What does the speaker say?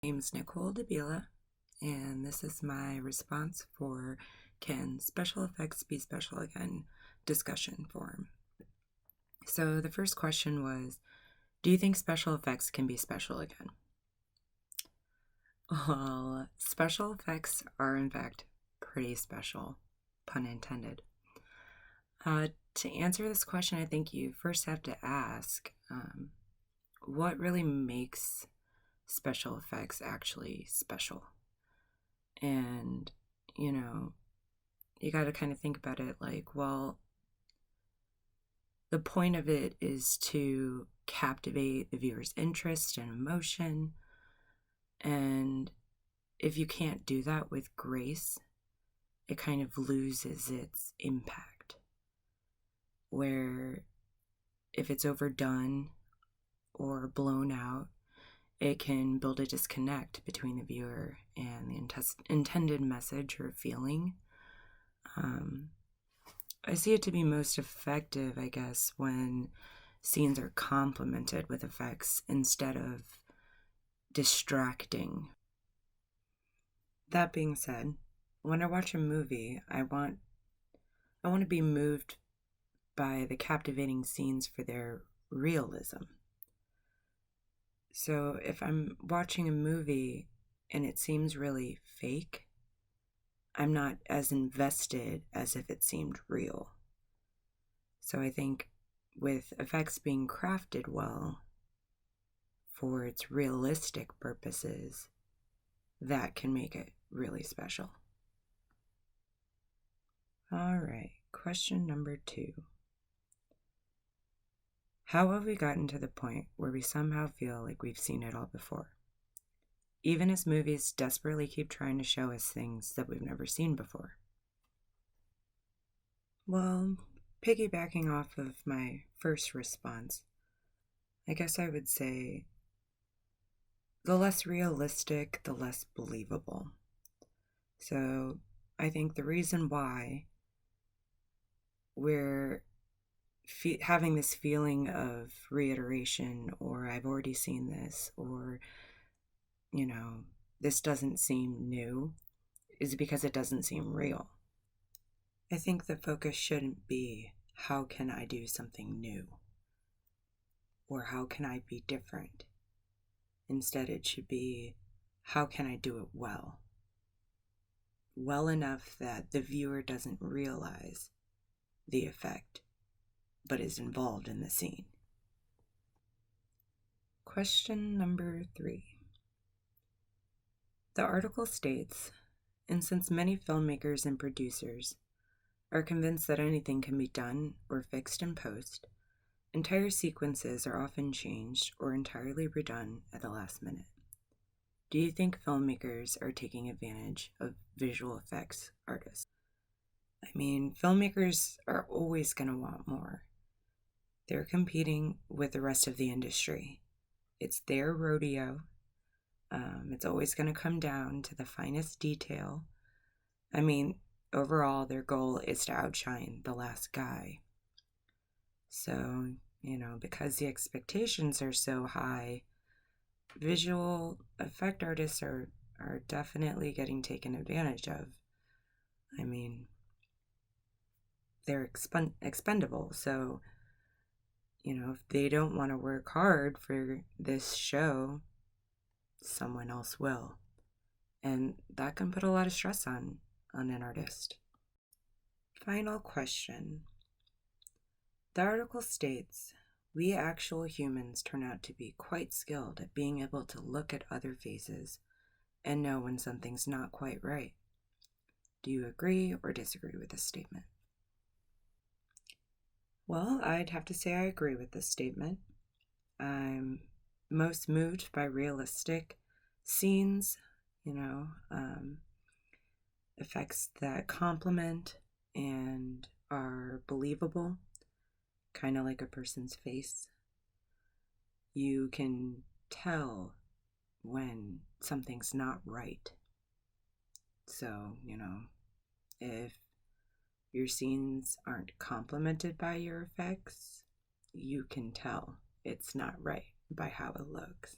My name is Nicole Dabila, and this is my response for Can Special Effects Be Special Again? Discussion forum. So the first question was, do you think special effects can be special again? Well, special effects are in fact pretty special, pun intended. To answer this question, I think you first have to ask, what really makes special effects actually special? And, you got to kind of think about it like, well, the point of it is to captivate the viewer's interest and emotion. And if you can't do that with grace, it kind of loses its impact. Where if it's overdone or blown out, it can build a disconnect between the viewer and the intended message or feeling. I see it to be most effective, I guess, when scenes are complemented with effects instead of distracting. That being said, when I watch a movie, I want to be moved by the captivating scenes for their realism. So if I'm watching a movie and it seems really fake, I'm not as invested as if it seemed real. So I think with effects being crafted well for its realistic purposes, that can make it really special. All right, question number 2. How have we gotten to the point where we somehow feel like we've seen it all before? Even as movies desperately keep trying to show us things that we've never seen before. Well, piggybacking off of my first response, I guess I would say the less realistic, the less believable. So I think the reason why we're having this feeling of reiteration, or I've already seen this, or, this doesn't seem new, is because it doesn't seem real. I think the focus shouldn't be, how can I do something new? Or how can I be different? Instead, it should be, how can I do it well? Well enough that the viewer doesn't realize the effect, but is involved in the scene. Question number 3. The article states, and since many filmmakers and producers are convinced that anything can be done or fixed in post, entire sequences are often changed or entirely redone at the last minute. Do you think filmmakers are taking advantage of visual effects artists? I mean, filmmakers are always going to want more. They're competing with the rest of the industry. It's their rodeo. It's always going to come down to the finest detail. I mean, overall, their goal is to outshine the last guy. So, because the expectations are so high, visual effect artists are definitely getting taken advantage of. I mean, they're expendable. So, if they don't want to work hard for this show, someone else will. And that can put a lot of stress on an artist. Final question. The article states, we actual humans turn out to be quite skilled at being able to look at other faces and know when something's not quite right. Do you agree or disagree with this statement? Well, I'd have to say I agree with this statement. I'm most moved by realistic scenes, effects that complement and are believable, kind of like a person's face. You can tell when something's not right. So, if your scenes aren't complemented by your effects, you can tell it's not right by how it looks.